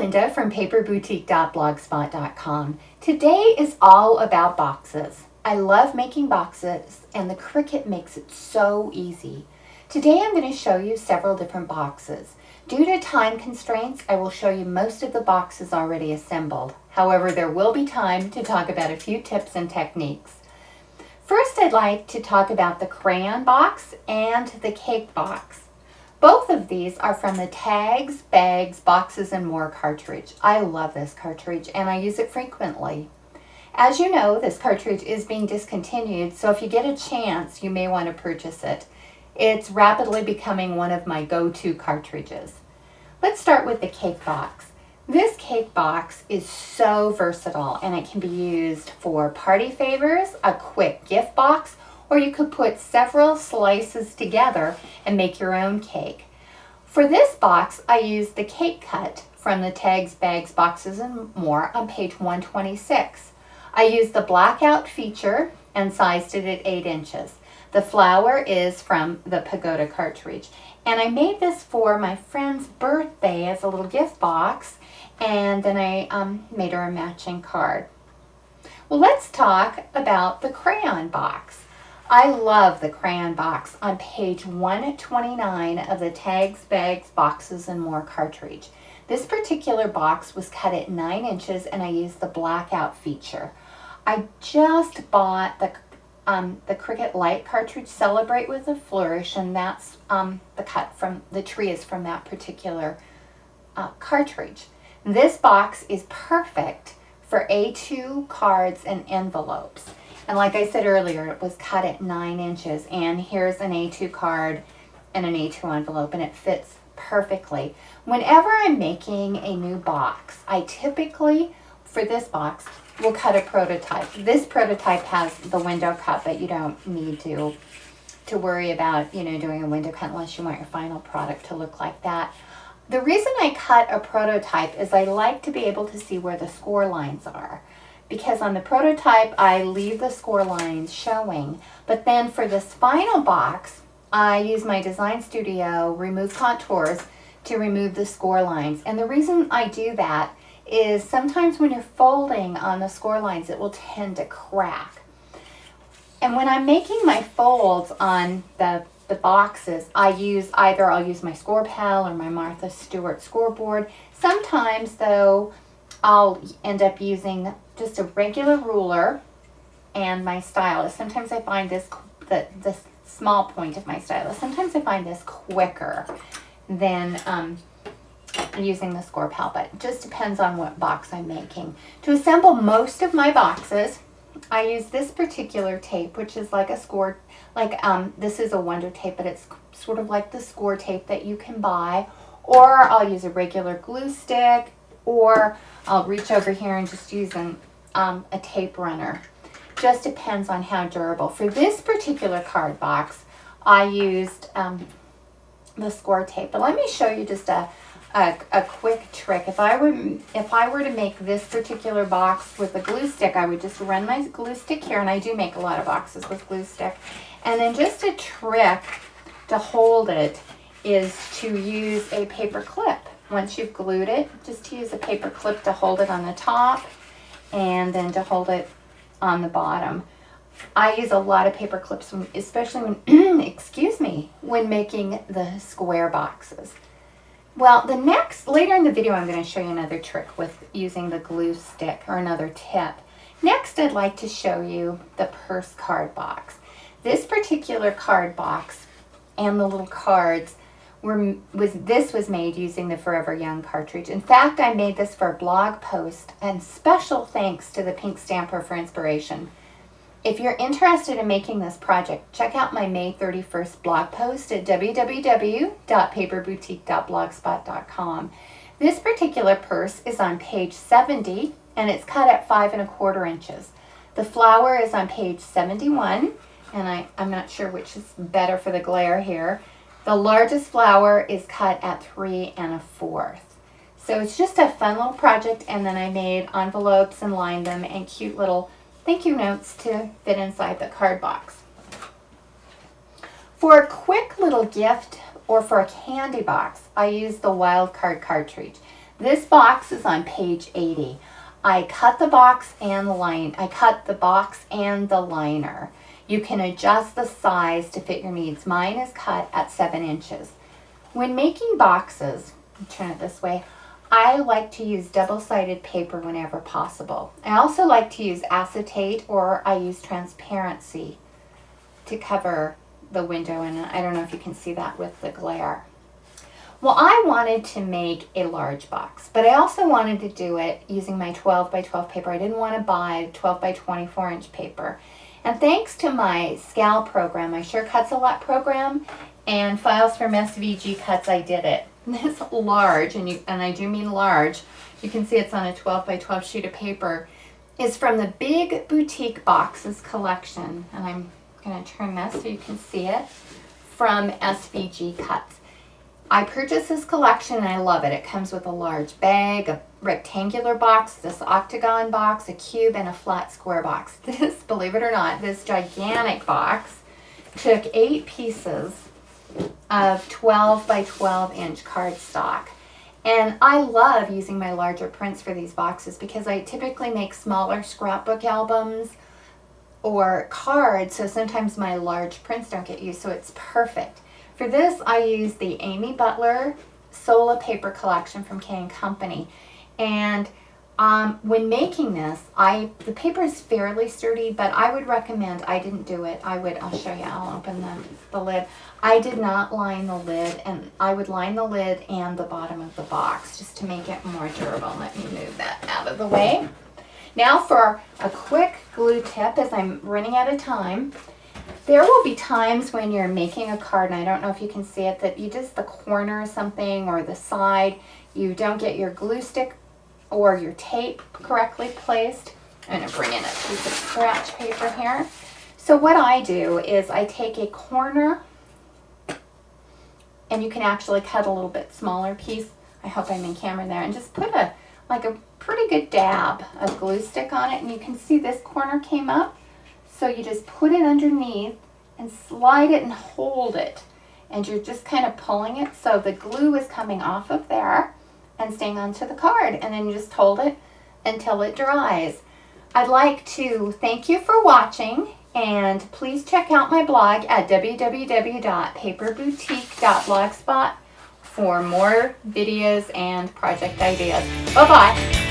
Linda from paperboutique.blogspot.com. Today is all about boxes. I love making boxes and the Cricut makes it so easy. Today I'm going to show you several different boxes. Due to time constraints, I will show you most of the boxes already assembled. However, there will be time to talk about a few tips and techniques. First, I'd like to talk about the Crayon Box and the Cake Box. Both of these are from the Tags, Bags, Boxes, and More cartridge. I love this cartridge and I use it frequently. As you know, this cartridge is being discontinued, so if you get a chance, you may want to purchase it. It's rapidly becoming one of my go-to cartridges. Let's start with the Cake Box. This Cake Box is so versatile and it can be used for party favors, a quick gift box, or you could put several slices together and make your own cake. For this box, I used the cake cut from the Tags, Bags, Boxes, and More on page 126. I used the blackout feature and sized it at 8 inches. The flower is from the Pagoda cartridge. And I made this for my friend's birthday as a little gift box, and then I made her a matching card. Well, let's talk about the Crayon Box. I love the Crayon Box on page 129 of the Tags, Bags, Boxes, and More cartridge. This particular box was cut at 9 inches and I used the blackout feature. I just bought the Cricut Light cartridge, Celebrate with a Flourish, and that's the cut from, the tree is from that particular cartridge. This box is perfect for A2 cards and envelopes. And like I said earlier, it was cut at 9 inches, and here's an A2 card and an A2 envelope, and it fits perfectly. Whenever I'm making a new box, I typically, for this box, will cut a prototype. This prototype has the window cut, but you don't need to worry about, doing a window cut unless you want your final product to look like that. The reason I cut a prototype is I like to be able to see where the score lines are. Because on the prototype, I leave the score lines showing. But then for this final box, I use my Design Studio Remove Contours to remove the score lines. And the reason I do that is sometimes when you're folding on the score lines, it will tend to crack. And when I'm making my folds on the boxes, I'll use my Score Pal or my Martha Stewart scoreboard. Sometimes, though, I'll end up using just a regular ruler and my stylus. Sometimes I find this, the small point of my stylus, sometimes I find this quicker than using the Score Pal, but it just depends on what box I'm making. To assemble most of my boxes, I use this particular tape, which is like a score, this is a Wonder Tape, but it's sort of like the score tape that you can buy, or I'll use a regular glue stick, or I'll reach over here and just use a tape runner. Just depends on how durable. For this particular card box, I used the score tape. But let me show you just a quick trick. If I were to make this particular box with a glue stick, I would just run my glue stick here, and I do make a lot of boxes with glue stick. And then just a trick to hold it is to use a paper clip. Once you've glued it, just to use a paper clip to hold it on the top and then to hold it on the bottom. I use a lot of paper clips, especially when, excuse me, when making the square boxes. Well, later in the video, I'm going to show you another trick with using the glue stick, or another tip. Next, I'd like to show you the purse card box. This particular card box and the little cards was made using the Forever Young cartridge. In fact, I made this for a blog post, and special thanks to the Pink Stamper for inspiration. If you're interested in making this project, check out my May 31st blog post at www.paperboutique.blogspot.com. This particular purse is on page 70, and it's cut at 5 1/4 inches. The flower is on page 71, and I'm not sure which is better for the glare here. The largest flower is cut at 3 1/4. So it's just a fun little project, and then I made envelopes and lined them and cute little thank you notes to fit inside the card box. For a quick little gift or for a candy box, I use the Wild Card cartridge. This box is on page 80. I cut the box and the liner. You can adjust the size to fit your needs. Mine is cut at 7 inches. When making boxes, turn it this way, I like to use double-sided paper whenever possible. I also like to use acetate, or I use transparency to cover the window, and I don't know if you can see that with the glare. Well, I wanted to make a large box, but I also wanted to do it using my 12 by 12 paper. I didn't want to buy 12 by 24 inch paper. And thanks to my Scal program, my Sure Cuts a Lot program, and Files from SVG Cuts, I did it. This large, and I do mean large, you can see it's on a 12 by 12 sheet of paper, is from the Big Boutique Boxes collection. And I'm going to turn this so you can see it, from SVG Cuts. I purchased this collection and I love it. It comes with a large bag, a rectangular box, this octagon box, a cube, and a flat square box. This, believe it or not, this gigantic box took 8 pieces of 12 by 12 inch cardstock. And I love using my larger prints for these boxes because I typically make smaller scrapbook albums or cards, so sometimes my large prints don't get used, so it's perfect. For this, I use the Amy Butler Sola paper collection from K & Company. And when making this, the paper is fairly sturdy, but I would recommend, I didn't do it, I'll show you, I'll open the lid. I did not line the lid, and I would line the lid and the bottom of the box just to make it more durable. Let me move that out of the way. Now for a quick glue tip, as I'm running out of time. There will be times when you're making a card, and I don't know if you can see it, that you just, the corner or something, or the side, you don't get your glue stick or your tape correctly placed. I'm going to bring in a piece of scratch paper here. So what I do is I take a corner, and you can actually cut a little bit smaller piece. I hope I'm in camera there, and just put a pretty good dab of glue stick on it, and you can see this corner came up. So you just put it underneath and slide it and hold it. And you're just kind of pulling it so the glue is coming off of there and staying onto the card. And then you just hold it until it dries. I'd like to thank you for watching, and please check out my blog at www.paperboutique.blogspot for more videos and project ideas. Bye-bye.